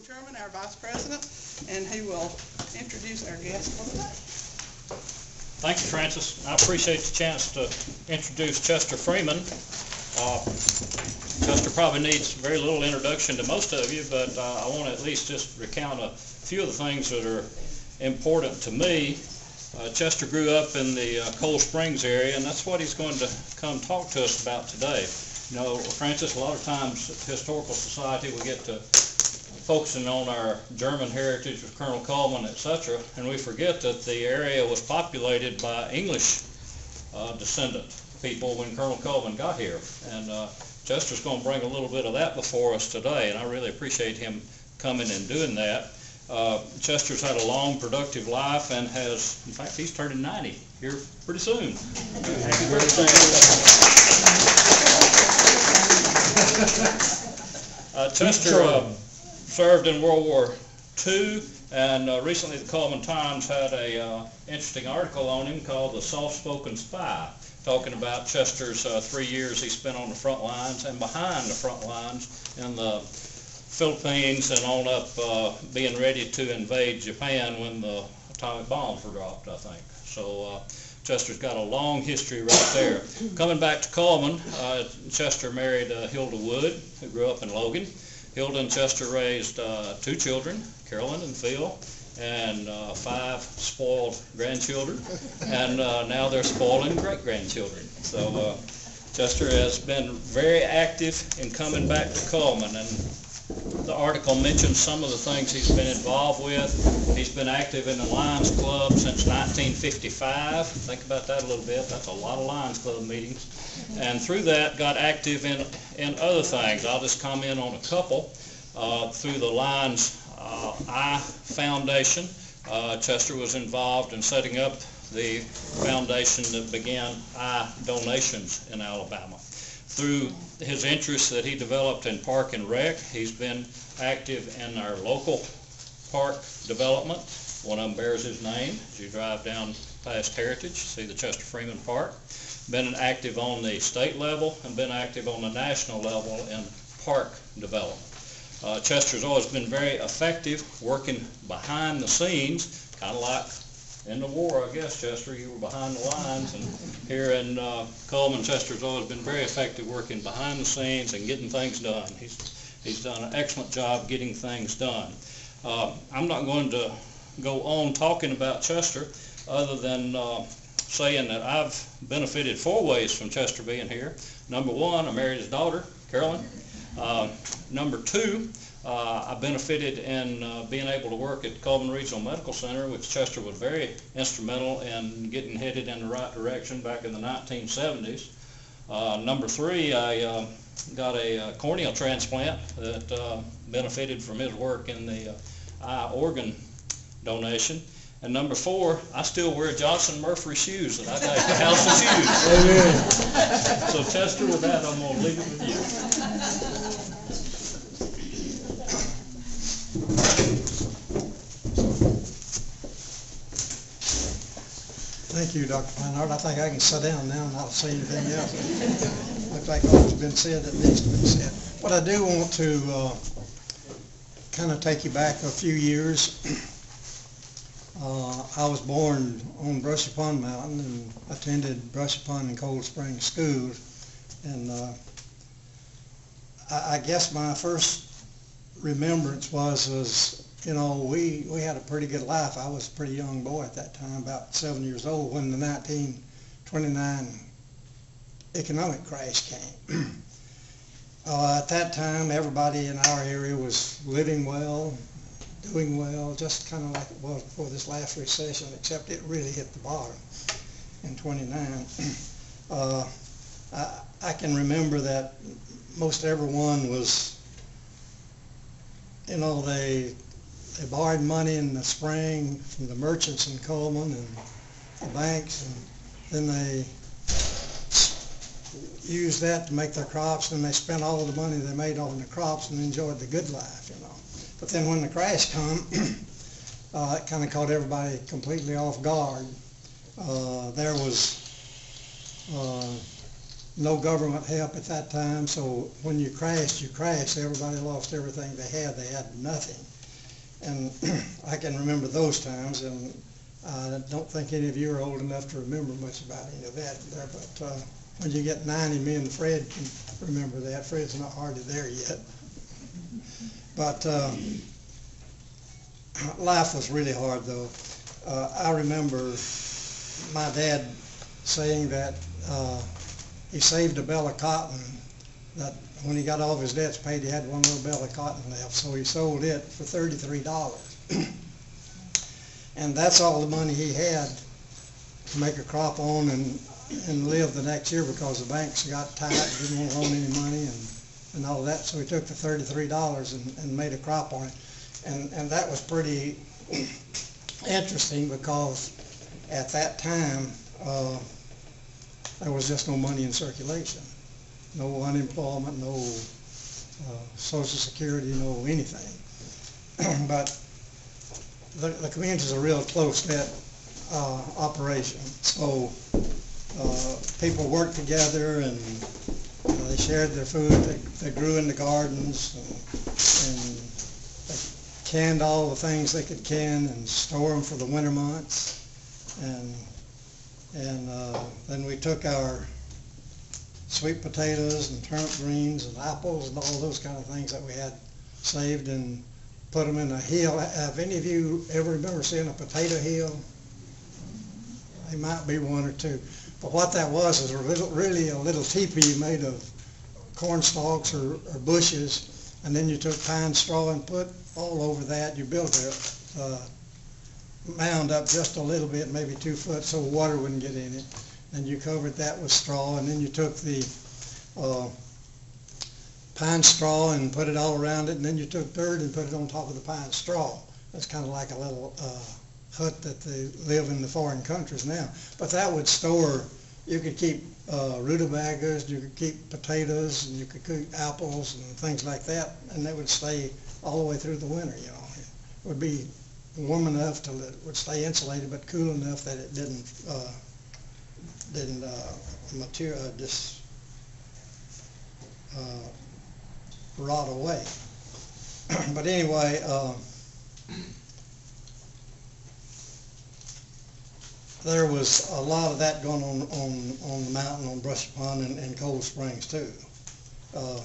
Cullman, our Vice President, and he will introduce our guest for the day. Thank you, Francis. I appreciate the chance to introduce Chester Freeman. Chester probably needs very little introduction to most of you, but I want to at least just recount a few of the things that are important to me. Chester grew up in the Cold Springs area, and that's what he's going to come talk to us about today. You know, Francis, a lot of times at Historical Society we get to focusing on our German heritage with Colonel Cullman, etc., and we forget that the area was populated by English descendant people when Colonel Cullman got here. And Chester's going to bring a little bit of that before us today, and I really appreciate him coming and doing that. Chester's had a long, productive life and has, in fact, he's turning 90 here pretty soon. Happy birthday. Chester served in World War II, and recently the Cullman Times had a interesting article on him called The Soft-Spoken Spy, talking about Chester's 3 years he spent on the front lines and behind the front lines in the Philippines and on up being ready to invade Japan when the atomic bombs were dropped, I think. So Chester's got a long history right there. Coming back to Cullman, Chester married Hilda Wood, who grew up in Logan. Hilda and Chester raised 2 children, Carolyn and Phil, and 5 spoiled grandchildren, and now they're spoiling great-grandchildren. So Chester has been very active in coming back to Cullman, and the article mentions some of the things he's been involved with. He's been active in the Lions Club since 1955. Think about that a little bit. That's a lot of Lions Club meetings. And through that, got active in other things. I'll just comment on a couple. Through the Lions Eye Foundation, Chester was involved in setting up the foundation that began eye donations in Alabama. Through his interests that he developed in Park and Rec, he's been active in our local park development. One of them bears his name. As you drive down past Heritage, see the Chester Freeman Park. Been active on the state level and been active on the national level in park development. Chester's always been very effective working behind the scenes, kind of like in the war, I guess, Chester, you were behind the lines, and here in Cullman, Chester's always been very effective working behind the scenes and getting things done. He's done an excellent job getting things done. I'm not going to go on talking about Chester other than saying that I've benefited 4 ways from Chester being here. Number 1, I married his daughter, Carolyn. Number 2, I benefited in being able to work at Cullman Regional Medical Center, which Chester was very instrumental in getting headed in the right direction back in the 1970s. Number 3, I got a corneal transplant that benefited from his work in the eye organ donation. And number 4, I still wear Johnson Murphy shoes that I got at the House of Shoes. Amen. So Chester, with that, I'm going to leave it with you. Thank you, Dr. Feinhardt. I think I can sit down now and not say anything else. Looks like all that's been said that needs to be said. But I do want to kind of take you back a few years. I was born on Brushy Pond Mountain and attended Brushy Pond and Cold Springs schools. And I guess my first remembrance was you know, we had a pretty good life. I was a pretty young boy at that time, about 7 years old, when the 1929 economic crash came. At that time, everybody in our area was living well, doing well, just kind of like it was before this last recession, except it really hit the bottom in '29. I can remember that most everyone was, you know, they borrowed money in the spring from the merchants in Cullman and the banks, and then they used that to make their crops, and they spent all of the money they made on the crops and enjoyed the good life, you know. But then when the crash come, it kind of caught everybody completely off guard. There was no government help at that time, so when you crashed, you crashed. Everybody lost everything they had. They had nothing. And I can remember those times, and I don't think any of you are old enough to remember much about any of that there, but when you get 90, me and Fred can remember that. Fred's not hardly there yet. But life was really hard, though. I remember my dad saying that he saved a bale of cotton, that when he got all of his debts paid, he had one little bale of cotton left, so he sold it for $33. And that's all the money he had to make a crop on and live the next year, because the banks got tight, didn't want to loan any money and all that, so he took the $33 and made a crop on it. And that was pretty interesting, because at that time there was just no money in circulation. No unemployment, no Social Security, no anything. But the community is a real close-knit operation. So people worked together, and they shared their food. They grew in the gardens, and they canned all the things they could can and store them for the winter months. And then we took our sweet potatoes and turnip greens and apples and all those kind of things that we had saved and put them in a hill. Have any of you ever remember seeing a potato hill? There might be one or two. But what that was is really a little teepee made of corn stalks or bushes, and then you took pine straw and put all over that. You built a mound up just a little bit, maybe 2 foot, so water wouldn't get in it. And you covered that with straw, and then you took the pine straw and put it all around it, and then you took dirt and put it on top of the pine straw. That's kind of like a little hut that they live in the foreign countries now. But that would store, you could keep rutabagas, you could keep potatoes, and you could cook apples and things like that, and they would stay all the way through the winter, you know. It would be warm enough till it would stay insulated, but cool enough that it didn't rot away. But anyway, there was a lot of that going on the mountain, on Brush Pond and Cold Springs too. Of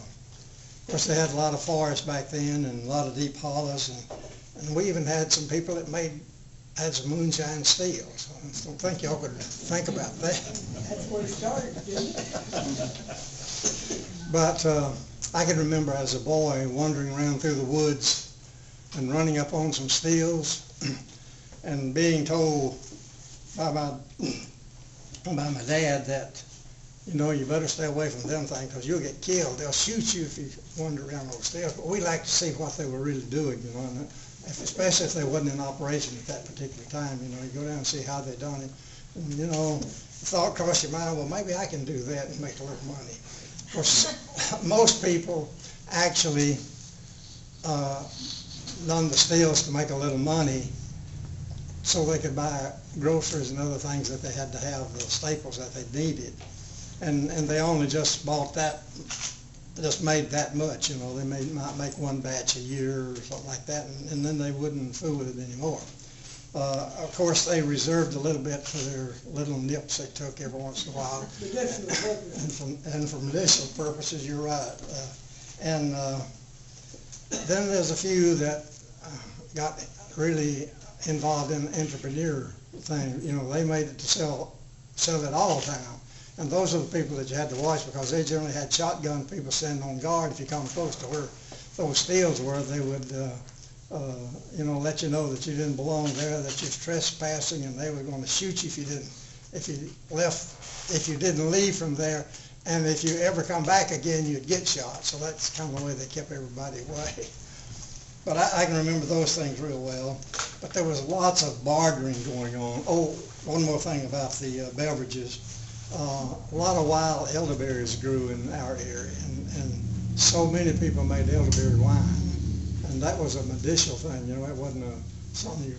course, they had a lot of forest back then and a lot of deep hollows, and we even had some people that had some moonshine steel. So I don't think y'all could think about that. That's where it started, didn't it? But I can remember as a boy wandering around through the woods and running up on some steels and being told by my dad that, you know, you better stay away from them things because you'll get killed. They'll shoot you if you wander around those steels. But we like to see what they were really doing, you know, and especially if they wasn't in operation at that particular time. You know, you go down and see how they done it. And, you know, the thought crossed your mind, well, maybe I can do that and make a little money. Of course, most people actually done the steels to make a little money so they could buy groceries and other things that they had to have, the staples that they needed. And they only just bought that, just made that much, you know. They might make one batch a year or something like that, and then they wouldn't fool with it anymore. Of course, they reserved a little bit for their little nips they took every once in a while. And for medicinal purposes, you're right. And then there's a few that got really involved in the entrepreneur thing. You know, they made it to sell it all the time. And those are the people that you had to watch, because they generally had shotgun people standing on guard. If you come close to where those steels were, they would, you know, let you know that you didn't belong there, that you're trespassing, and they were going to shoot you if you didn't leave from there. And if you ever come back again, you'd get shot. So that's kind of the way they kept everybody away. But I can remember those things real well. But there was lots of bartering going on. Oh, one more thing about the beverages. A lot of wild elderberries grew in our area, and so many people made elderberry wine. And that was a medicinal thing, you know. It wasn't something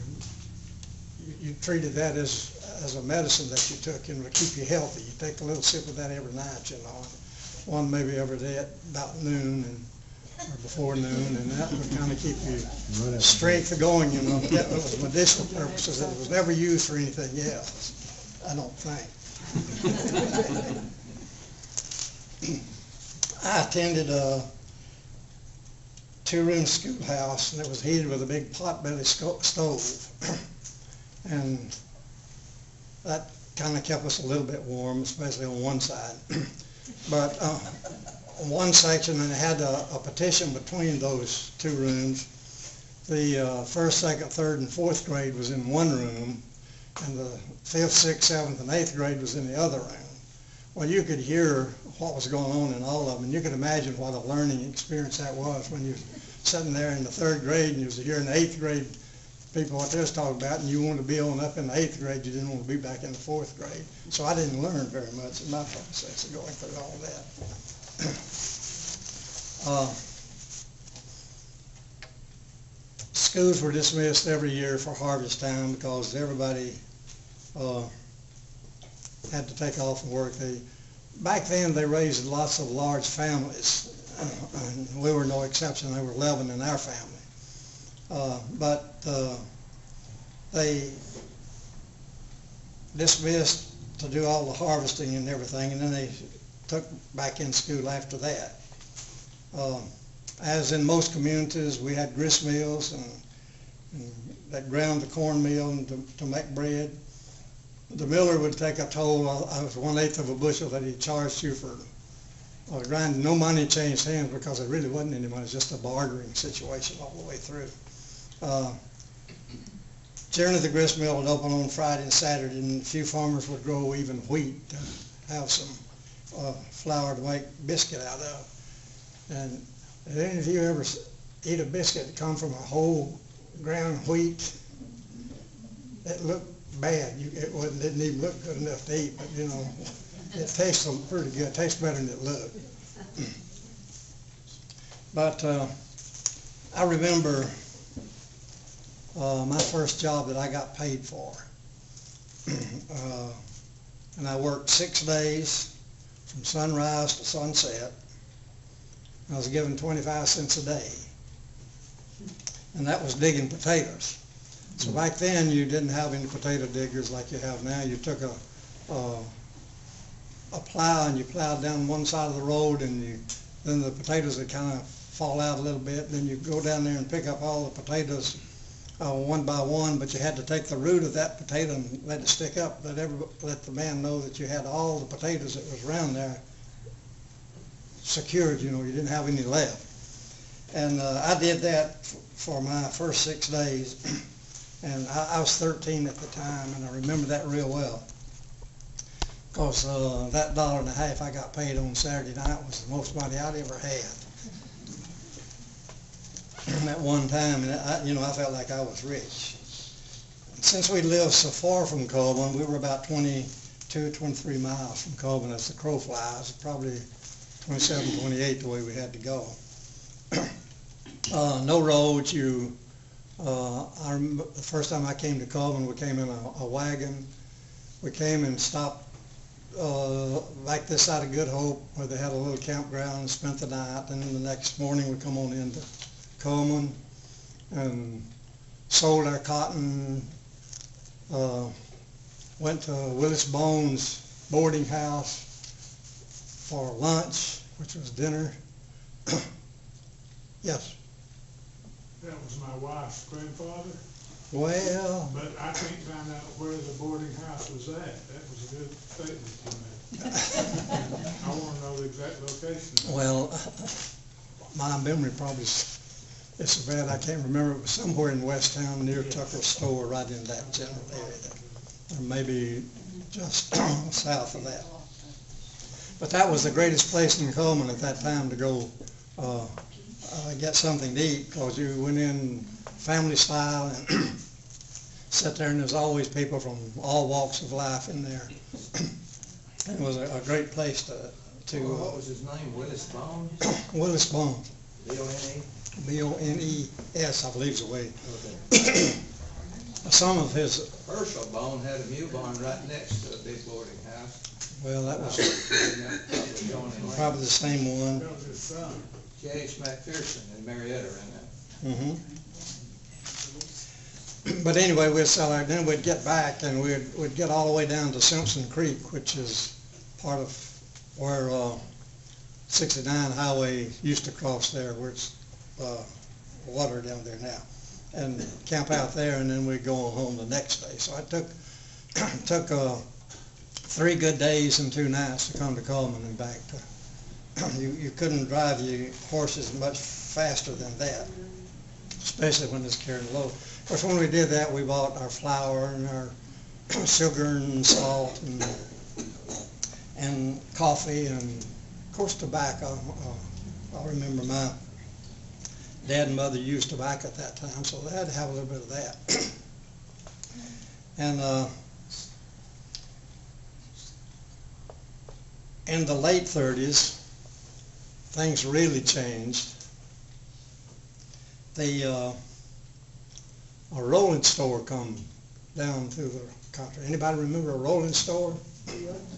you treated that as as a medicine that you took, to keep you healthy. You take a little sip of that every night, one maybe every day at about noon or before noon, and that would kind of keep you strength going, That was medicinal purposes. It was never used for anything else, I don't think. I attended a two-room schoolhouse, and it was heated with a big potbelly stove, and that kind of kept us a little bit warm, especially on one side. But on one section, and it had a partition between those two rooms. The first, second, third, and fourth grade was in one room, and the fifth, sixth, seventh, and eighth grade was in the other room. Well, you could hear what was going on in all of them, and you could imagine what a learning experience that was when you're sitting there in the third grade and you was hearing the eighth grade people what they was talking about, and you wanted to be on up in the eighth grade. You didn't want to be back in the fourth grade. So I didn't learn very much in my process of going through all that. Schools were dismissed every year for harvest time because everybody had to take off from work. Back then they raised lots of large families, and we were no exception. There were 11 in our family. But they dismissed to do all the harvesting and everything, and then they took back in school after that. As in most communities, we had grist mills and that ground the cornmeal and to make bread. The miller would take a toll. I was 1/8 of a bushel that he charged you for grinding. No money changed hands because it really wasn't any money. It was just a bartering situation all the way through. Generally, the grist mill would open on Friday and Saturday, and a few farmers would grow even wheat to have some flour to make biscuit out of. And did any of you ever eat a biscuit that come from a whole ground wheat? It looked bad. It didn't even look good enough to eat, but it tastes pretty good. It tastes better than it looked. But I remember my first job that I got paid for. And I worked 6 days from sunrise to sunset. I was given 25 cents a day. And that was digging potatoes. So back then you didn't have any potato diggers like you have now. You took a plow and you plowed down one side of the road, and then the potatoes would kind of fall out a little bit. Then you go down there and pick up all the potatoes one by one, but you had to take the root of that potato and let it stick up. Let the man know that you had all the potatoes that was around there secured. You didn't have any left. And I did that for my first 6 days. And I was 13 at the time, and I remember that real well. Because that $1.50 I got paid on Saturday night was the most money I'd ever had. At one time, and I felt like I was rich. And since we lived so far from Cullman, we were about 22, 23 miles from Cullman as the crow flies, probably 27, 28 the way we had to go. No roads. I remember the first time I came to Cullman, we came in a wagon. We came and stopped like this side of Good Hope, where they had a little campground, and spent the night. And then the next morning we come on into Cullman and sold our cotton, went to Willis Bones boarding house for lunch, which was dinner. Yes? That was my wife's grandfather. Well, But I can't find out where the boarding house was at. That was a good statement you made. I want to know the exact location. well, my memory probably is so bad I can't remember. It was somewhere in West Town near Tucker's store, right in that general area, or maybe just south of that. But that was the greatest place in Cullman at that time to go get something to eat, because you went in family style and sat there, and there's always people from all walks of life in there. And it was a great place to what was his name? Willis Bones? Willis Bones. B-O-N-E? B-O-N-E-S, I believe is the way. Okay. some of his, Herschel Bone had a mule barn right next to a big boarding house. well, that was Probably Johnny Lane. probably the same one. That was his son. J.H. McPherson and Marietta ran that. Mhm. But anyway, we'd sell our, then we'd get back and we'd get all the way down to Simpson Creek, which is part of where 69 highway used to cross there, where it's water down there now, and camp out there, and then we'd go home the next day. So I took 3 good days and 2 nights to come to Cullman and back. You couldn't drive your horses much faster than that, especially when it's carrying load. Of course, when we did that, we bought our flour and our sugar and salt and coffee and, of course, tobacco. I remember my dad and mother used tobacco at that time, so they had to have a little bit of that. And in the late 30s, things really changed. A rolling store come down through the country. Anybody remember a rolling store?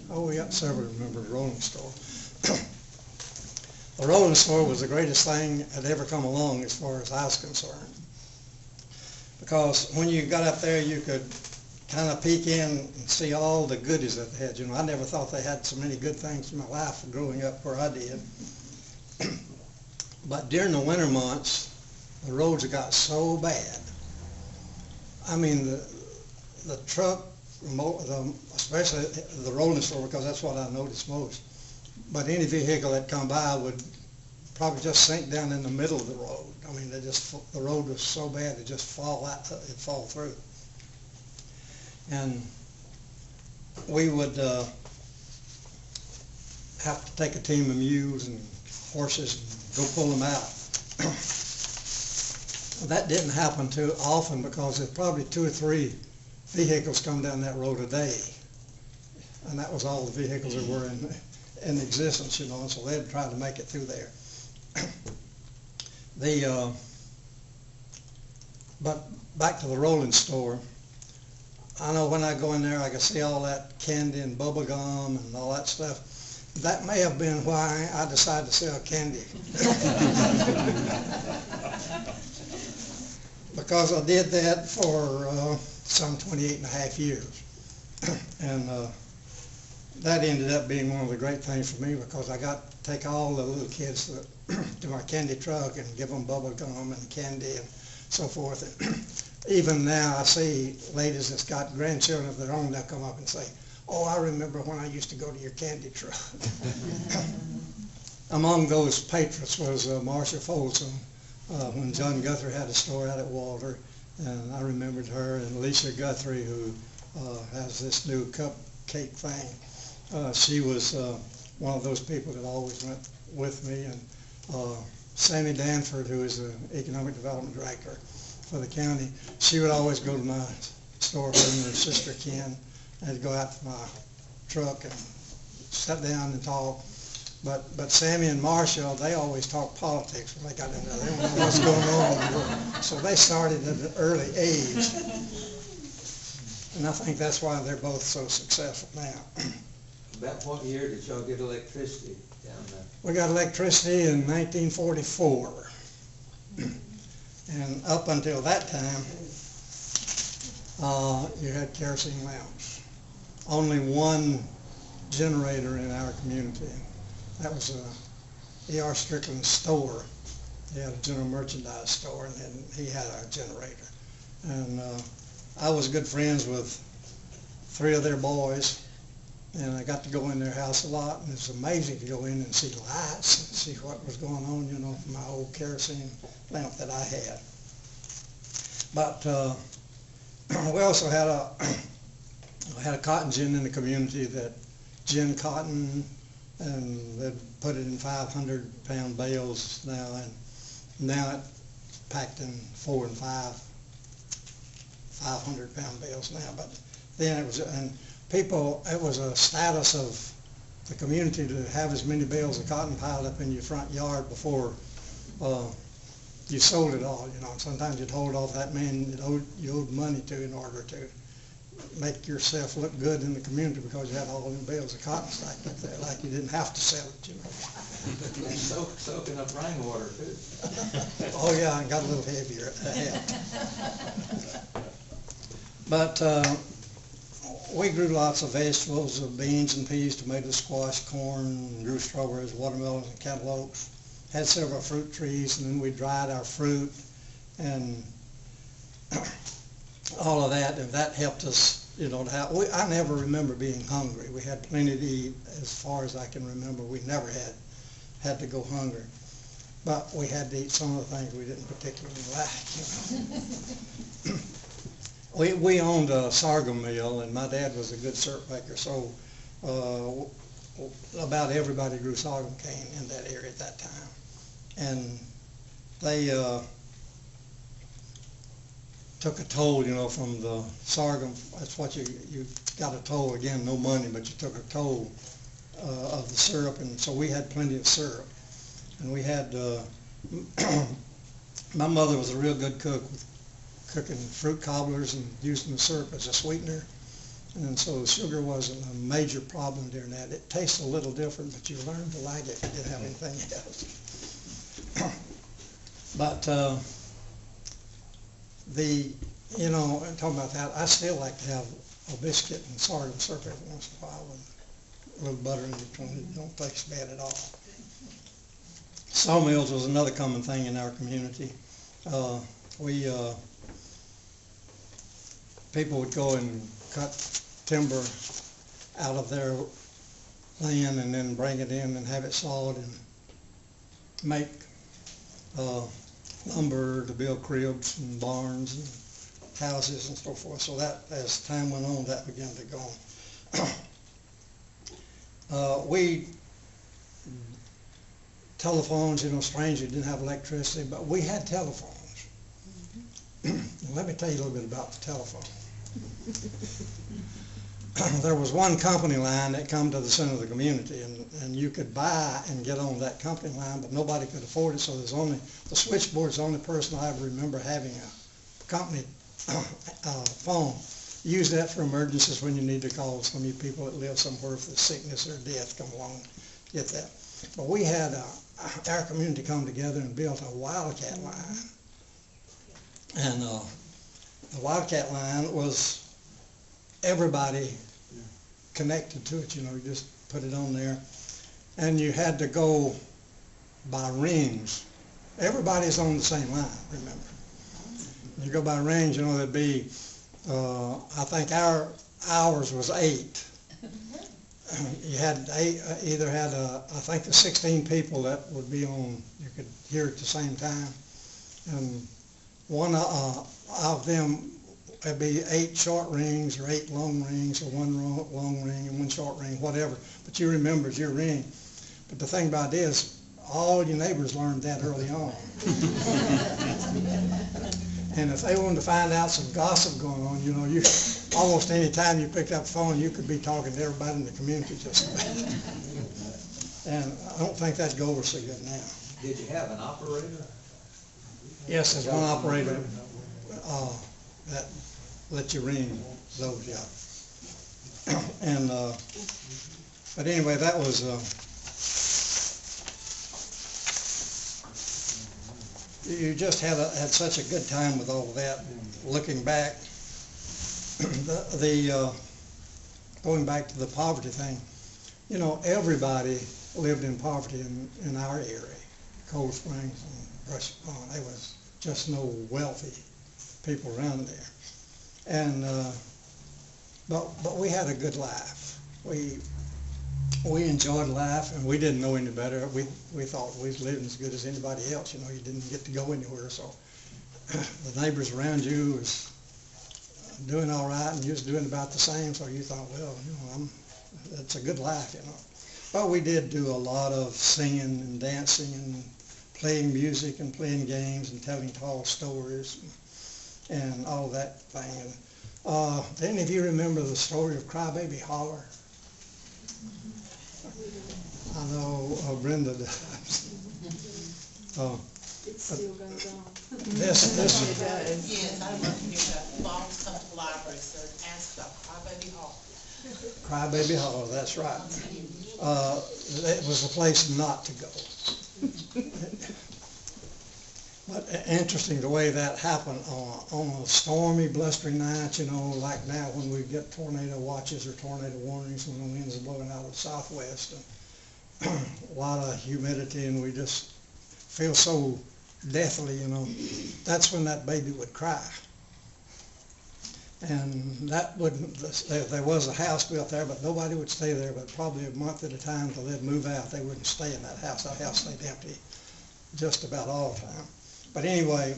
Oh, yeah, several remember the rolling store. The rolling store was the greatest thing that ever come along as far as I was concerned. Because when you got up there, you could kind of peek in and see all the goodies that they had. You know, I never thought they had so many good things in my life growing up where I did. But during the winter months, the roads got so bad. I mean, the truck, especially the rolling store, because that's what I noticed most. But any vehicle that come by would probably just sink down in the middle of the road. I mean, the road was so bad it just it'd fall through. And we would have to take a team of mules and horses and go pull them out. That didn't happen too often because there's probably 2 or 3 vehicles come down that road a day. And that was all the vehicles that were in existence, you know, and so they'd try to make it through there. But back to the rolling store, I know when I go in there I can see all that candy and bubble gum and all that stuff. That may have been why I decided to sell candy. Because I did that for some 28 and a half years. And that ended up being one of the great things for me because I got to take all the little kids to my candy truck and give them bubble gum and candy and so forth. And even now I see ladies that's got grandchildren of their own that come up and say, "Oh, I remember when I used to go to your candy truck." Among those patrons was Marcia Folsom, when John Guthrie had a store out at Walter, and I remembered her, and Alicia Guthrie, who has this new cupcake thing. She was one of those people that always went with me, and Sammy Danford, who is the Economic Development Director for the county, she would always go to my store, her and her sister Ken, and go out to my truck and sit down and talk. But Sammy and Marshall, they always talk politics when they got in there. They don't know what's going on in the world. So they started at an early age. And I think that's why they're both so successful now. About what year did y'all get electricity down there? We got electricity in 1944. And up until that time, you had kerosene lamps. Only one generator in our community. That was E.R. Strickland's store. He had a general merchandise store, and then he had a generator. And I was good friends with 3 of their boys, and I got to go in their house a lot, and it's amazing to go in and see lights and see what was going on, you know, from my old kerosene lamp that I had. But we also had a cotton gin in the community that gin cotton, and they'd put it in 500-pound bales now, and now it's packed in 4 and 5 500-pound bales now. But then it was, and people, it was a status of the community to have as many bales of cotton piled up in your front yard before you sold it all, you know, and sometimes you'd hold off that man that you owed money to in order to make yourself look good in the community because you had all them bales of cotton stacked up there, like you didn't have to sell it, you know. And soaking up rainwater too. Oh yeah, it got a little heavier ahead. But we grew lots of vegetables, beans and peas, tomatoes, squash, corn, grew strawberries, watermelons, and cantaloupes. Had several fruit trees, and then we dried our fruit and all of that, and that helped us, you know, I never remember being hungry. We had plenty to eat as far as I can remember. We never had to go hungry. But we had to eat some of the things we didn't particularly like, you know. We owned a sorghum mill, and my dad was a good syrup maker, so about everybody grew sorghum cane in that area at that time. And they took a toll, you know, from the sorghum. That's what you got a toll, again, no money, but you took a toll of the syrup, and so we had plenty of syrup. And we had, my mother was a real good cook, with cooking fruit cobblers and using the syrup as a sweetener. And so sugar wasn't a major problem during that. It tastes a little different, but you learn to like it if you didn't have anything else. But you know, talking about that, I still like to have a biscuit and sorghum syrup every once in a while with a little butter in between. It don't taste bad at all. Sawmills was another common thing in our community. People would go and cut timber out of their land and then bring it in and have it sawed and make lumber to build cribs and barns and houses and so forth. So that, as time went on, that began to go on. Telephones, you know, strange, you didn't have electricity, but we had telephones. Let me tell you a little bit about the telephone. There was one company line that come to the center of the community, and you could buy and get on that company line, but nobody could afford it, so the switchboard's the only person I ever remember having a company phone. Use that for emergencies when you need to call some of you people that live somewhere for sickness or death, come along, get that. But we had our community come together and built a Wildcat line. And the Wildcat line was everybody connected to it, you know, you just put it on there. And you had to go by rings. Everybody's on the same line, remember. You go by rings, you know, there'd be, I think ours was 8. You had either had I think the 16 people that would be on, you could hear at the same time, and one of them would be 8 short rings or 8 long rings, or 1 long ring and 1 short ring, whatever. But you remember your ring. But the thing about it is, all your neighbors learned that early on. And if they wanted to find out some gossip going on, you know, you almost any time you picked up the phone, you could be talking to everybody in the community just about. And I don't think that'd go over so good now. Did you have an operator? Yes, there's one operator that let you ring those, yeah. And but anyway, that was. You just had such a good time with all of that. Looking back, going back to the poverty thing, you know, everybody lived in poverty in our area, Cold Springs and Brush Pond. There was just no wealthy people around there, and but we had a good life. We enjoyed life, and we didn't know any better. We thought we was living as good as anybody else. You know, you didn't get to go anywhere, so the neighbors around you was doing all right, and you was doing about the same. So you thought, well, you know, it's a good life, you know. But we did do a lot of singing and dancing and playing music and playing games and telling tall stories and all that thing. And do any of you remember the story of Crybaby Holler? I know Brenda does. It still goes on. This, It does. Yes, I work here at the Falls Country Library, so ask about Crybaby Hall. Crybaby Hollow, that's right. It was a place not to go. But interesting the way that happened on a stormy, blustery night, you know, like now when we get tornado watches or tornado warnings when the winds are blowing out of the southwest. And a lot of humidity and we just feel so deathly, you know. That's when that baby would cry. And that wouldn't, there was a house built there, but nobody would stay there, but probably a month at a time till they'd move out. They wouldn't stay in that house. That house stayed empty just about all the time. But anyway,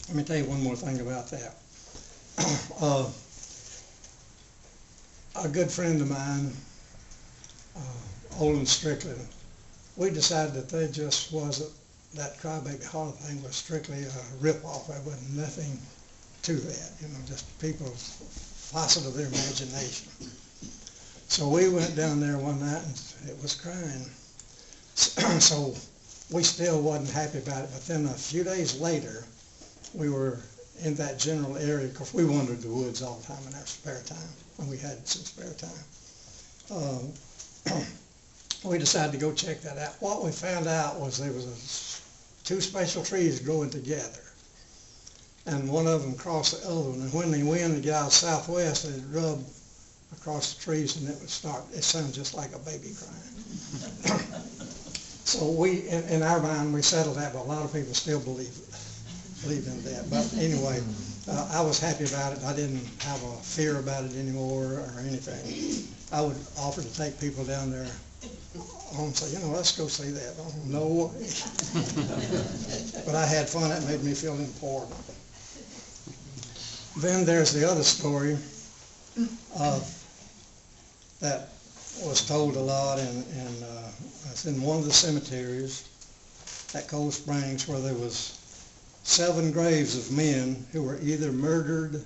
let me tell you one more thing about that. A good friend of mine, Olin Strickland, we decided that they just wasn't, that Crybaby Hollow thing was strictly a rip-off. There wasn't nothing to that, you know, just people's facet of their imagination. So we went down there one night and it was crying. So we still wasn't happy about it, but then a few days later, we were in that general area, because we wandered the woods all the time in our spare time, when we had some spare time. We decided to go check that out. What we found out was there was two special trees growing together, and one of them crossed the other one, and when the wind would get out southwest, it'd rub across the trees and it would start, it sounded just like a baby crying. So we, in our mind, we settled that, but a lot of people still believe in that. But anyway, I was happy about it. I didn't have a fear about it anymore or anything. I would offer to take people down there and say, you know, let's go see that. Oh, no way. But I had fun. It made me feel important. Then there's the other story that was told a lot, and it's in one of the cemeteries at Cold Springs, where there was 7 graves of men who were either murdered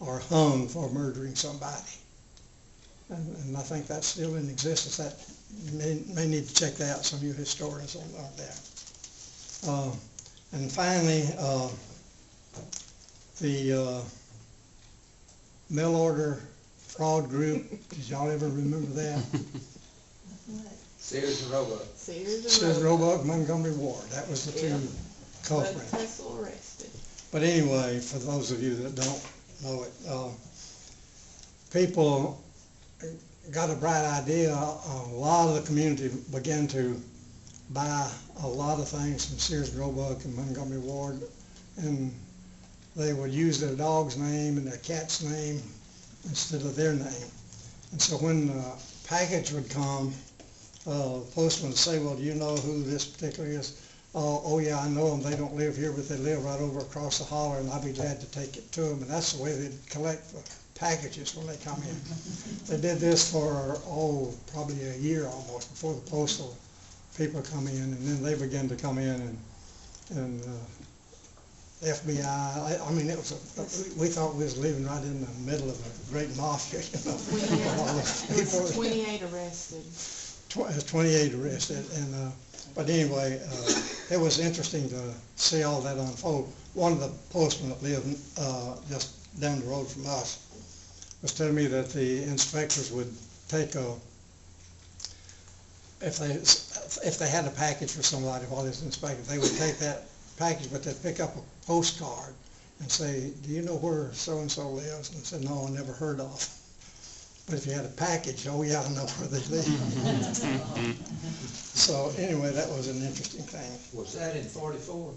or hung for murdering somebody. And I think that's still in existence. That may need to check that out. Some of you historians on that. And finally, the mail order fraud group. Did y'all ever remember that? Sears and Roebuck. Sears Says Roebuck, Montgomery Ward. That was the two culprits. Trestle arrested. But anyway, for those of you that don't know it, people got a bright idea. A lot of the community began to buy a lot of things from Sears and Roebuck and Montgomery Ward, and they would use their dog's name and their cat's name instead of their name. And so when the package would come, the postman would say, well, do you know who this particular is? Oh yeah, I know them. They don't live here, but they live right over across the holler, and I'd be glad to take it to them. And that's the way they'd collect the packages when they come in. They did this for, probably a year almost before the postal people come in, and then they began to come in and FBI, I mean, it was we thought we was living right in the middle of a great mafia, you know. 28 arrested. 28 arrested, and but anyway, it was interesting to see all that unfold. One of the postmen that lived just down the road from us was telling me that the inspectors would take if they had a package for somebody while they was inspecting, they would take that package, but they'd pick up a postcard and say, do you know where so-and-so lives? And I said, no, I never heard of. But if you had a package, oh yeah, I know where they live. So anyway, that was an interesting thing. Was that in 44?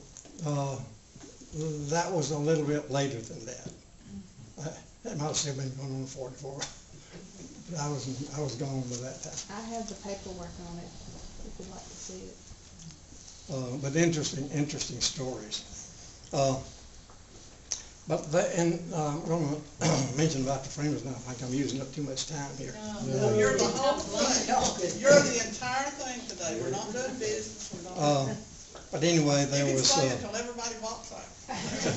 That was a little bit later than that. That might have been going on in 44. But I was gone by that time. I have the paperwork on it, if you'd like to see it. But interesting stories. But I'm going to mention about the Freemans now. I think I'm using up too much time here. No, you're the whole thing. You're the entire thing today. We're not doing business. We're not. But anyway, You there can was stay until everybody walks out.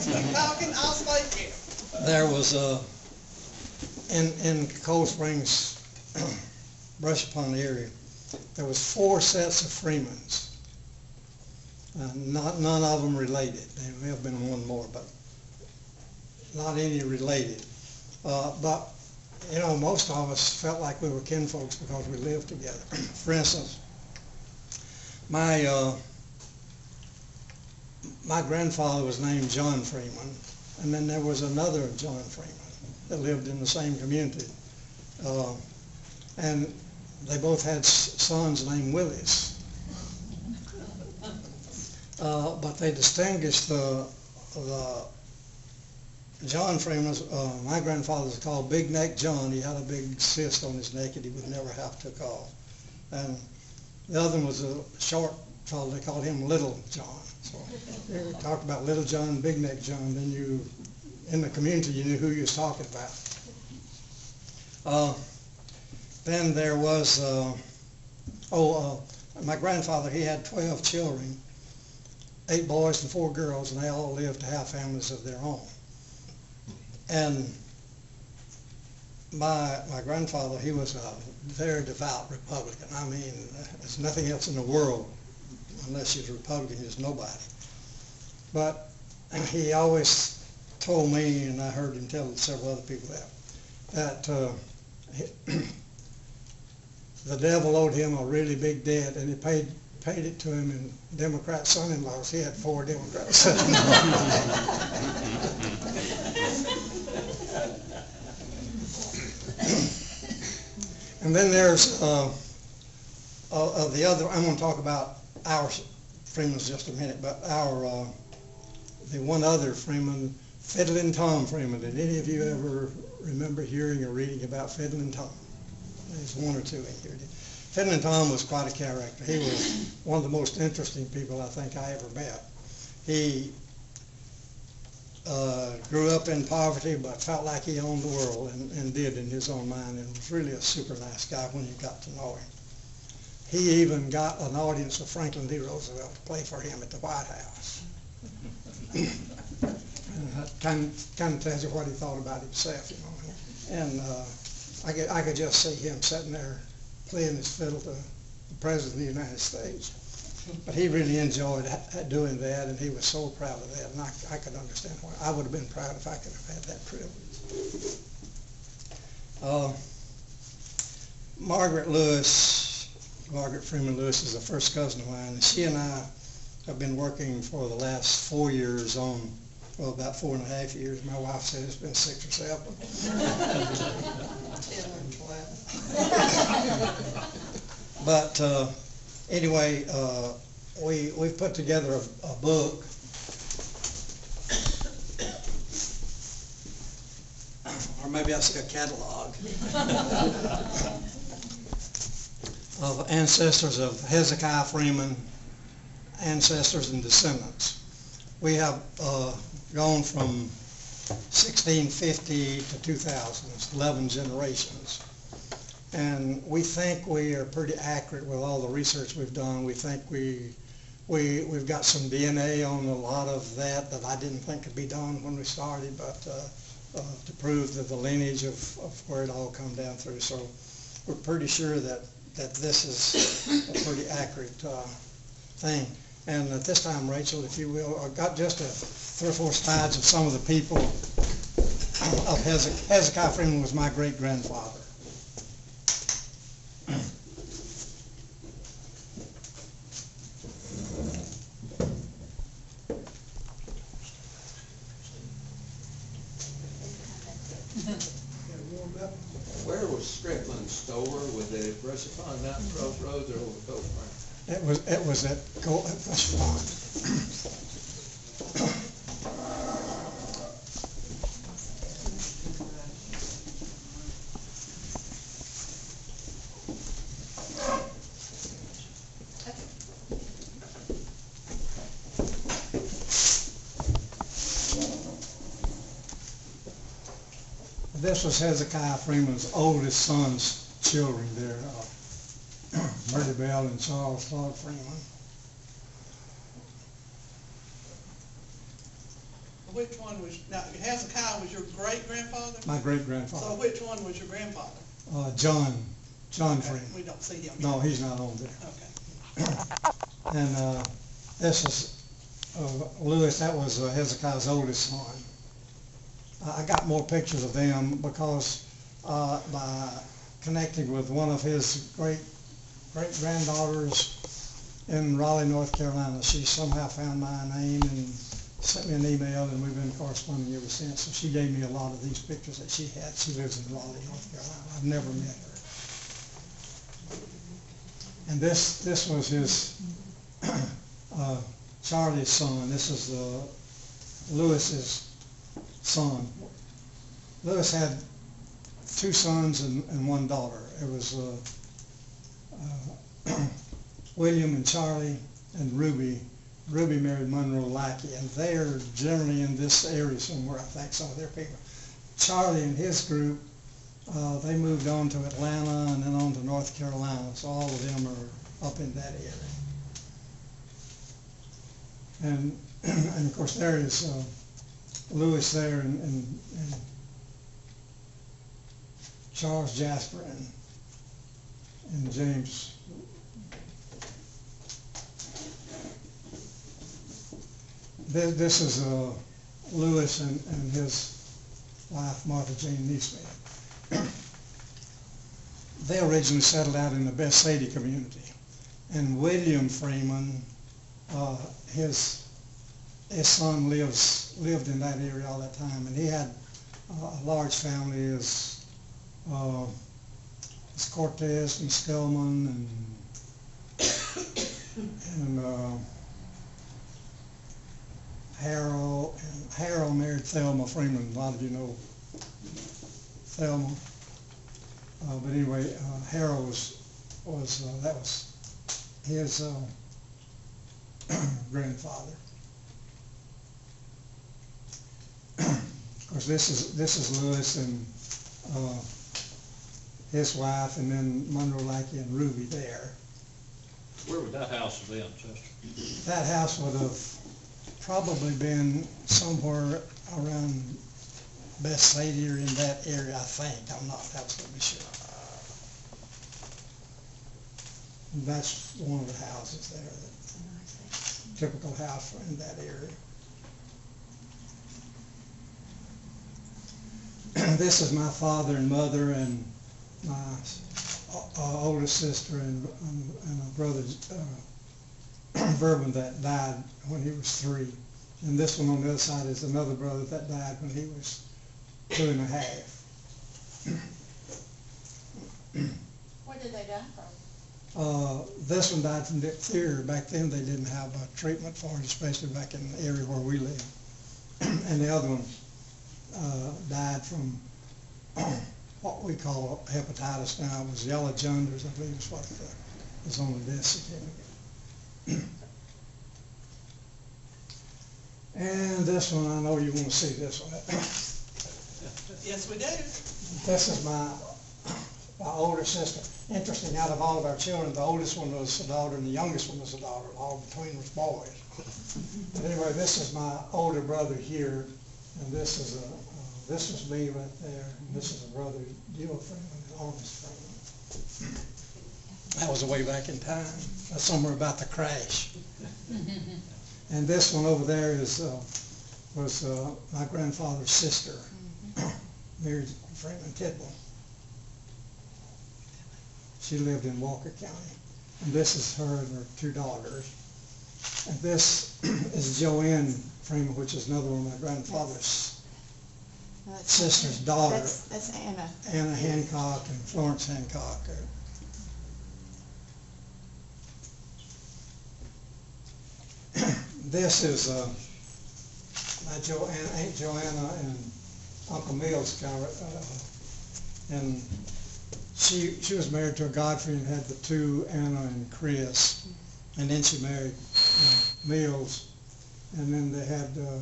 Keep talking, I'll stay here. there was in Cold Springs, Brush Pond area, there was 4 sets of Freemans. None of them related. There may have been one more, but not any related. But, you know, most of us felt like we were kinfolks because we lived together. For instance, my grandfather was named John Freeman, and then there was another John Freeman that lived in the same community. And they both had sons named Willis. But they distinguished the John Freeman's, my grandfather was called Big Neck John. He had a big cyst on his neck that he would never have took off. And the other one was a short fellow, they called him Little John. So we talked about Little John, Big Neck John, then you, in the community, you knew who you was talking about. Then there was, my grandfather, he had 12 children, 8 boys and 4 girls, and they all lived to have families of their own. And my grandfather, he was a very devout Republican. I mean, there's nothing else in the world, unless you're a Republican, there's nobody. But he always told me, and I heard him tell several other people that the devil owed him a really big debt, and he paid it to him in Democrat son-in-laws. He had 4 Democrat son-in-laws. And then there's the other. I'm going to talk about our Freemans just a minute, but the one other Freeman, Fiddlin' Tom Freeman. Did any of you ever remember hearing or reading about Fiddlin' Tom? There's 1 or 2 in here. Fiddlin' Tom was quite a character. He was one of the most interesting people I think I ever met. He grew up in poverty, but felt like he owned the world, and did in his own mind, and was really a super nice guy when you got to know him. He even got an audience of Franklin D. Roosevelt to play for him at the White House. And that kind of tells you what he thought about himself, you know. And I could just see him sitting there playing his fiddle to the President of the United States. But he really enjoyed doing that, and he was so proud of that, and I could understand why. I would have been proud if I could have had that privilege. Margaret Freeman Lewis is a first cousin of mine, and she and I have been working for the last 4 years on, well, about 4.5 years. My wife said it's been 6 or 7. But anyway, we've put together a book or maybe I say a catalog of ancestors of Hezekiah Freeman, ancestors and descendants. We have gone from 1650 to 2000, it's 11 generations. And we think we are pretty accurate with all the research we've done. We think we've got some DNA on a lot of that I didn't think could be done when we started, but to prove that the lineage of where it all come down through. So we're pretty sure that this is a pretty accurate thing. And at this time, Rachel, if you will, I've got just 3 or 4 slides of some of the people of Hezekiah Freeman was my great-grandfather. Where was Strickland's store? Was it at Brush Pond Mountain Crossroads or over Cold Spring? It was at Brush Pond. This was Hezekiah Freeman's oldest son's children there, Murray Bell and Charles Clark Freeman. Which one was, now Hezekiah was your great-grandfather? My great-grandfather. So which one was your grandfather? John Okay, Freeman. we don't see him. No, he's not on there. Okay. And This is Lewis, that was Hezekiah's oldest son. I got more pictures of them because by connecting with one of his great-granddaughters in Raleigh, North Carolina, she somehow found my name and sent me an email, and we've been corresponding ever since. So she gave me a lot of these pictures that she had. She lives in Raleigh, North Carolina. I've never met her. And this was his Charlie's son. This is Lewis's son. Lewis had 2 sons and 1 daughter. It was William and Charlie and Ruby. Ruby married Monroe Lackey, and they're generally in this area somewhere, I think, some of their people. Charlie and his group, they moved on to Atlanta and then on to North Carolina, so all of them are up in that area. And of course there is Lewis there and Charles Jasper and James. This is Lewis and his wife Martha Jane Neesmith. They originally settled out in the Beth Sadie community, and William Freeman, his son lived in that area all that time, and he had a large family as Cortez and Spellman and Harold married Thelma Freeman. A lot of you know Thelma. But anyway, Harold was his grandfather. Of course, this is Lewis and his wife, and then Monroe Lackey and Ruby there. Where would that house have been, Chester? That house would have probably been somewhere around Beth Sadie or in that area, I think. I'm not absolutely sure. That's one of the houses there, the typical house in that area. This is my father and mother and my oldest sister and a brother, Verban, that died when he was 3. And this one on the other side is another brother that died when he was 2.5. Where did they die from? This one died from diphtheria. Back then they didn't have a treatment for it, especially back in the area where we live. And the other one died from what we call hepatitis now. It was yellow junders, I believe is what was on the death certificate. And this one, I know you want to see this one. Yes, we do. This is my older sister. Interesting, out of all of our children, the oldest one was a daughter and the youngest one was a daughter. All between was boys. But anyway, this is my older brother here, and this is me right there, and this is a brother, Gil Freeman, and Ernest Freeman. That was way back in time. That's somewhere about the crash. And this one over there was my grandfather's sister, Mary Freeman Tidwell. She lived in Walker County. And this is her and her 2 daughters. And this is Joanne Freeman, which is another one of my grandfather's sister's daughter. That's Anna. Anna Hancock and Florence Hancock. This is Aunt Joanna and Uncle Mills, and she was married to a Godfrey and had the 2, Anna and Chris, and then she married Mills, and then they had I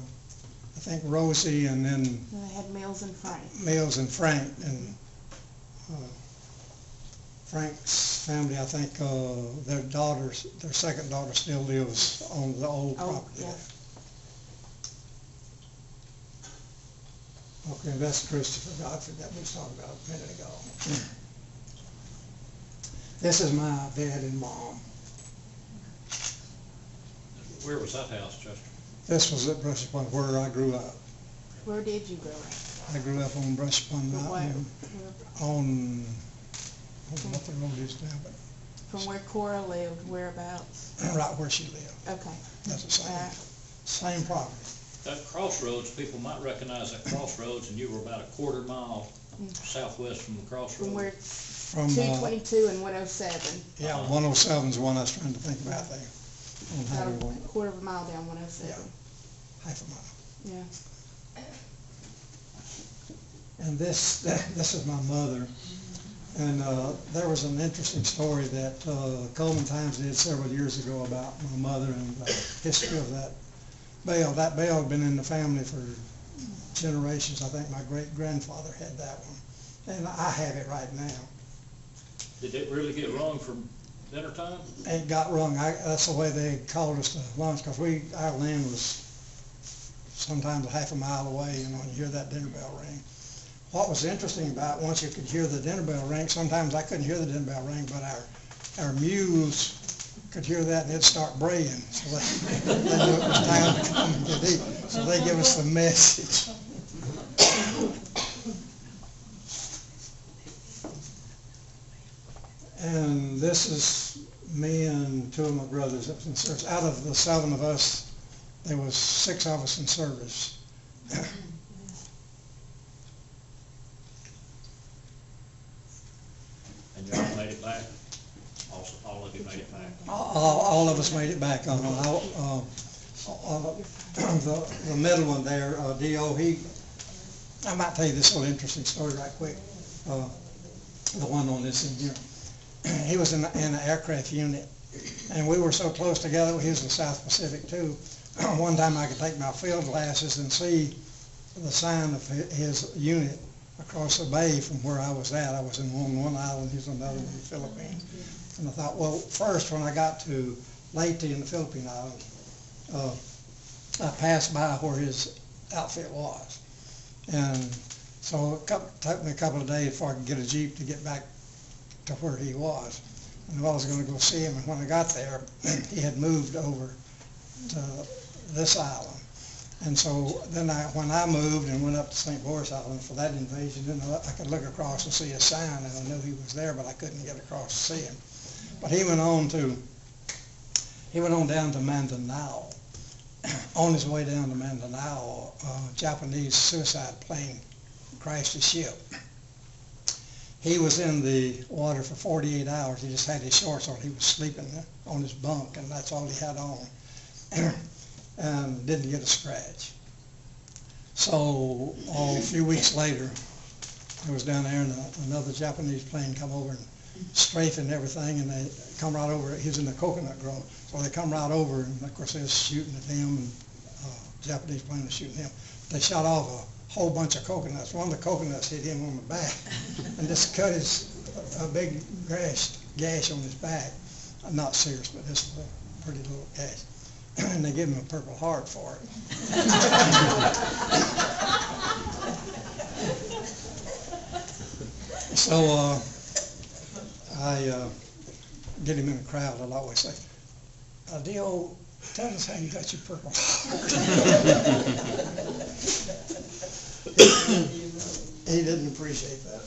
think Rosie, and then They had Mills and Frank. and Frank's family, I think their second daughter still lives on the old property. Yeah. Okay, that's Christopher Godfrey that we was talking about a minute ago. This is my dad and mom. Where was that house, Chester? This was at Brush Pond where I grew up. Where did you grow up? I grew up on Brush Pond Where? Mountain, on, I don't know what the road is now, but From where Cora lived, whereabouts? right where she lived. Okay. That's the Right. same property. That crossroads, people might recognize that crossroads, and you were about a quarter mile southwest from the crossroads. From where From, 222 and 107. yeah, 107 is the one I was trying to think about there. On About Highway a 1, quarter of a mile down 107. half a mile. Yeah. And this is my mother. And there was an interesting story that Cullman Times did several years ago about my mother and the history of that bell. That bell had been in the family for generations. I think my great-grandfather had that one. And I have it right now. Did it really get rung from dinner time? It got rung. That's the way they called us to lunch, because our land was sometimes a half a mile away, you know, and you hear that dinner bell ring. What was interesting about it, once you could hear the dinner bell ring, sometimes I couldn't hear the dinner bell ring, but our mules could hear that and they'd start braying. So they knew it was time to come and get eat. So they give us the message. And this is me and two of my brothers that was in service. Out of the 7 of us, there was 6 of us in service. And you all made it back? All of you made it back? All of us made it back on. The middle one there, D.O., I might tell you this little interesting story right quick. The one on this in here. He was in an aircraft unit, and we were so close together. He was in South Pacific too. One time I could take my field glasses and see the sign of his unit across the bay from where I was at. I was on one island, he was on another in the Philippines. And I thought, well, first when I got to Leyte in the Philippine Islands, I passed by where his outfit was. And so it took me a couple of days before I could get a Jeep to get back to where he was. And I was going to go see him, and when I got there, he had moved over to this island. And so then when I moved and went up to St. Boris Island for that invasion, then I could look across and see a sign, and I knew he was there, but I couldn't get across to see him. But he went on down to Mindanao. On his way down to Mindanao, a Japanese suicide plane crashed his ship. He was in the water for 48 hours. He just had his shorts on. He was sleeping on his bunk, and that's all he had on. And didn't get a scratch. So a few weeks later, I was down there, and another Japanese plane come over and strafing everything, and they come right over. He was in the coconut grove, so they come right over, and of course they was shooting at him, and Japanese plane was shooting him. They shot off a whole bunch of coconuts. One of the coconuts hit him on the back, and just cut a big gash on his back. Not serious, but just a pretty little gash. And they gave him a Purple Heart for it. So I get him in a crowd. I'll always say, D.O., tell us how you got your Purple Heart. He didn't appreciate that.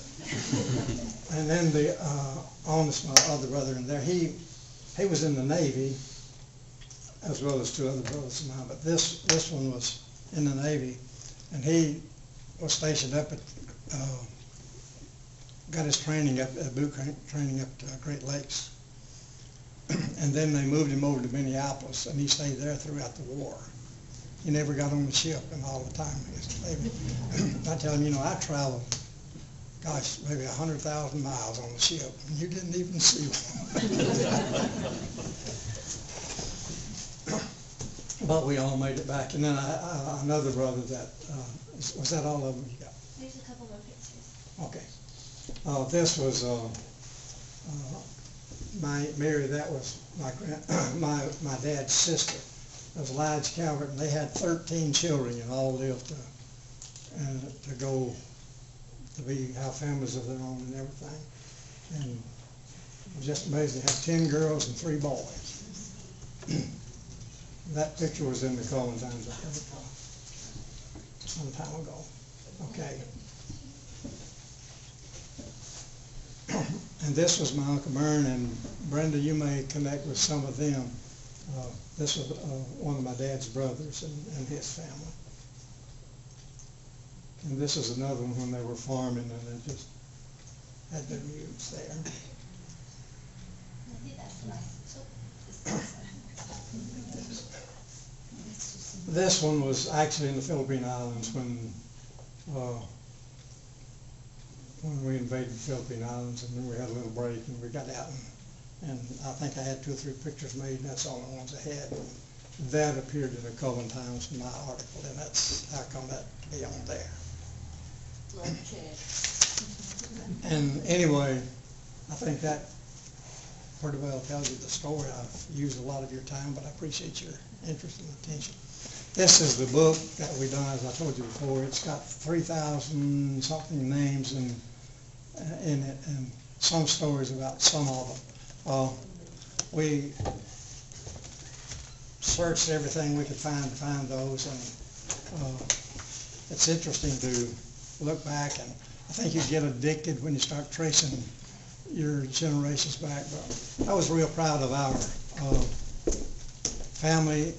And then the honest, my other brother in there, he was in the Navy, as well as 2 other brothers of mine, but this one was in the Navy, and he was stationed up at, got his training up, boot training up to Great Lakes. And then they moved him over to Minneapolis, and he stayed there throughout the war. He never got on the ship, and all the time he was in the Navy. I tell him, you know, I traveled, gosh, maybe 100,000 miles on the ship, and you didn't even see one. But we all made it back. And then another brother that, was that all of them you got? There's a couple more pictures. Okay. This was Mary, that was my dad's sister. It was Lige Calvert, and they had 13 children, and all lived to go to have families of their own and everything. And it was just amazing. They had 10 girls and 3 boys. That picture was in the Cullman Times some time ago. Okay. And this was my Uncle Mern, and Brenda, you may connect with some of them. This was one of my dad's brothers and his family. And this is another one when they were farming and they just had their ewes there. This one was actually in the Philippine Islands when we invaded the Philippine Islands, and then we had a little break and we got out and I think I had 2 or 3 pictures made, and that's all the ones I had. That appeared in the Cullman Times in my article, and that's how come that to be on there. And anyway, I think that pretty well tells you the story. I've used a lot of your time, but I appreciate your interest and attention. This is the book that we done, as I told you before. It's got 3,000 something names in it, and some stories about some of them. We searched everything we could find to find those, and it's interesting to look back, and I think you get addicted when you start tracing your generations back. But I was real proud of our family.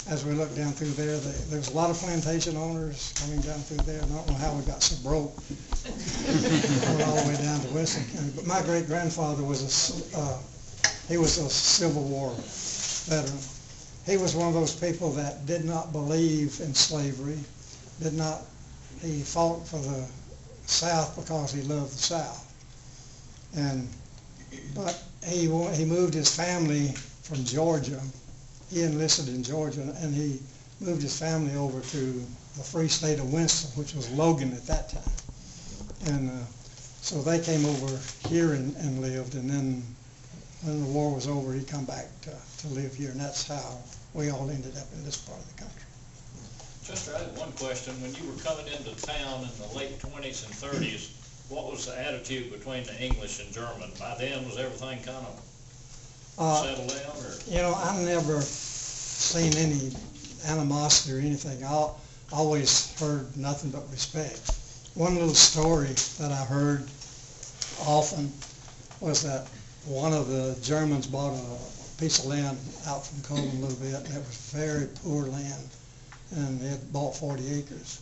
As we look down through there, there's a lot of plantation owners coming down through there. I don't know how we got so broke. We're all the way down to Western County. But my great-grandfather was he was a Civil War veteran. He was one of those people that did not believe in slavery, he fought for the South because he loved the South. But he moved his family from Georgia. He enlisted in Georgia, and he moved his family over to the free state of Winston, which was Logan at that time. And so they came over here and lived, and then when the war was over, he come back to live here, and that's how we all ended up in this part of the country. Chester, I had one question. When you were coming into town in the late 20s and 30s, what was the attitude between the English and German? By then, was everything kind of settled down? Or? You know, I never seen any animosity or anything. I always heard nothing but respect. One little story that I heard often was that one of the Germans bought a piece of land out from Cullman a little bit, and it was very poor land, and they had bought 40 acres.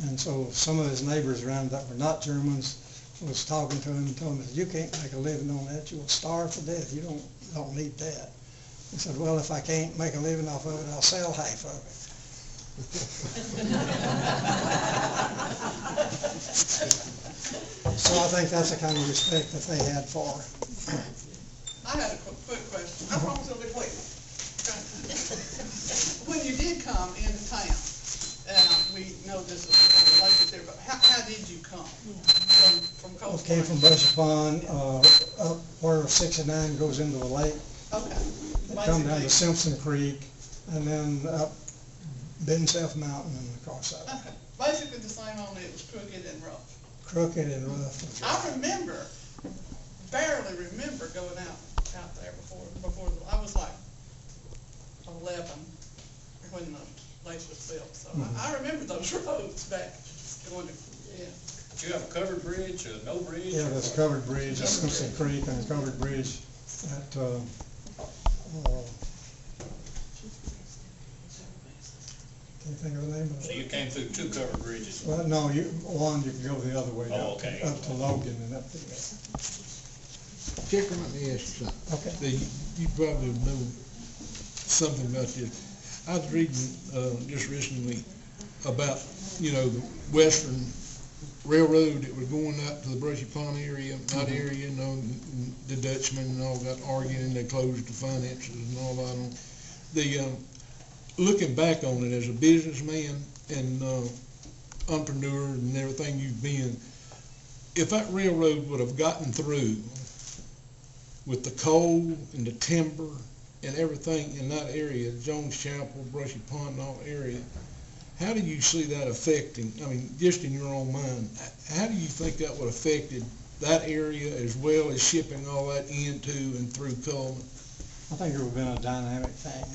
And so some of his neighbors around that were not Germans was talking to him and told him, you can't make a living on that, you will starve to death, you don't need that. He said, well, if I can't make a living off of it, I'll sell half of it. So I think that's the kind of respect that they had for her. I had a quick question. I promise it'll be quick. When you did come into town, and we know this is related there, but how did you come from Cold Springs? Came from Brushy Pond, up where 69 goes into the lake. Okay. Come down to Simpson Creek, and then up Benself Mountain and across that. Okay. Basically the same, only it was crooked and rough. Crooked and rough. I barely remember going out there before I was like 11 when the place was built. So I remember those roads back going to, yeah. Did you have a covered bridge, a no bridge? Yeah, there's a covered bridge at Simpson Creek and a covered bridge at can't think of the name of it. So you came through 2 covered bridges? Well, no, one you can go the other way down, okay. up to Logan and up to there. Chicken, let me ask you something. Okay. You probably know something about this. I was reading just recently about, the Western Railroad that was going up to the Brushy Pond area, area, the Dutchmen and all got arguing, and they closed the finances and all that. Looking back on it as a businessman and entrepreneur and everything you've been, if that railroad would have gotten through with the coal and the timber and everything in that area, Jones Chapel, Brushy Pond, and all area, how do you see that affecting, just in your own mind, how do you think that would have affected that area as well as shipping all that into and through Cullman? I think it would have been a dynamic thing.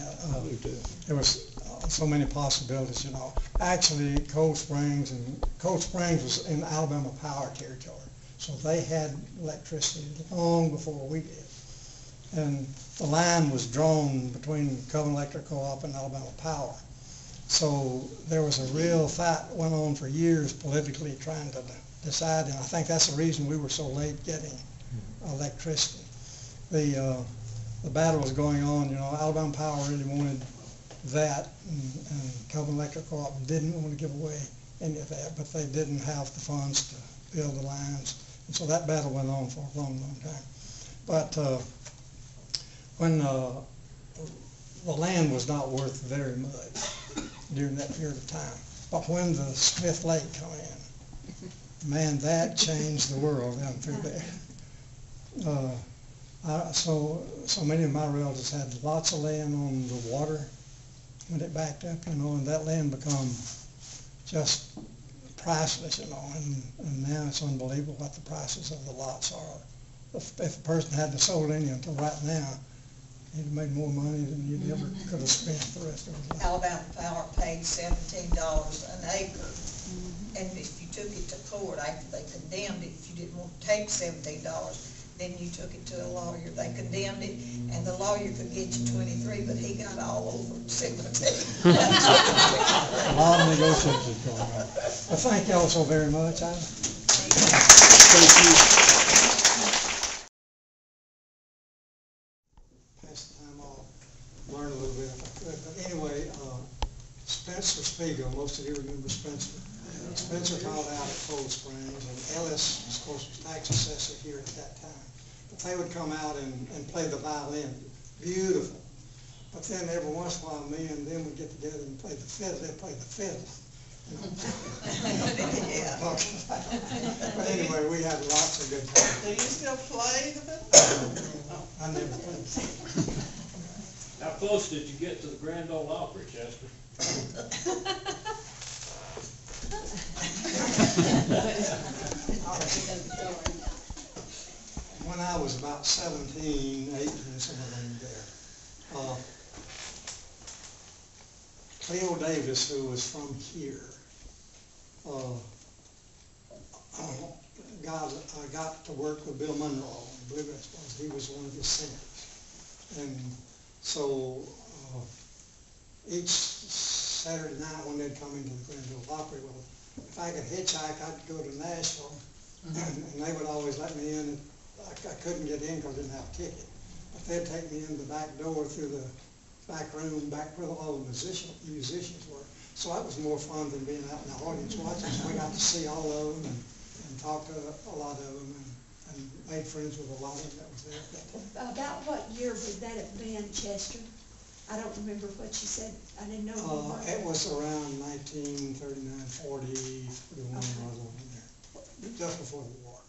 There was so many possibilities, you know. Actually, Cold Springs was in Alabama Power territory, so they had electricity long before we did. And the line was drawn between Cullman Electric Co-op and Alabama Power. So there was a real fight that went on for years politically trying to decide, and I think that's the reason we were so late getting electricity. The battle was going on, you know. Alabama Power really wanted that, and Cullman Electric Co-op didn't want to give away any of that, but they didn't have the funds to build the lines, and so that battle went on for a long, long time. But when the land was not worth very much during that period of time, but when the Smith Lake come in, man, that changed the world down through there. So many of my relatives had lots of land on the water when it backed up, you know, and that land become just priceless, you know, and now it's unbelievable what the prices of the lots are. If a person hadn't sold any until right now, he'd have made more money than you'd ever could have spent the rest of his life. Alabama Power paid $17 an acre, and if you took it to court after they condemned it, if you didn't want to take $17, then you took it to a lawyer. They condemned it, and the lawyer could get you 23, but he got all over 17. A lot of negotiations going on. Well, thank y'all so very much. Thank you. Pass the time off, learn a little bit if I could. But anyway, Spencer Spiegel, most of you remember Spencer. Spencer called out at Cold Springs, and Ellis, of course, was tax assessor here at that time. But they would come out and play the violin, beautiful. But then every once in a while, me and them would get together and play the fiddle. They'd play the fiddle. Yeah. But anyway, we had lots of good times. Do you still play the fiddle? I never played. How close did you get to the Grand Ole Opry, Chester? When I was about 17, 18, somewhere in there, Cleo Davis, who was from here, got to work with Bill Monroe on Bluegrass Blues. He was one of his singers. And so each Saturday night when they'd come into the Grand Ole Opry, well, if I could hitchhike, I'd go to Nashville, and they would always let me in. I couldn't get in because I didn't have a ticket. But they'd take me in the back door through the back room, back where all the musicians were. So that was more fun than being out in the audience watching. So we got to see all of them and talk to a lot of them and made friends with a lot of them that was there. About what year would that have been, Chester? I don't remember what you said. I didn't know. It was around 1939, 40, 41, I was over there, just before the war.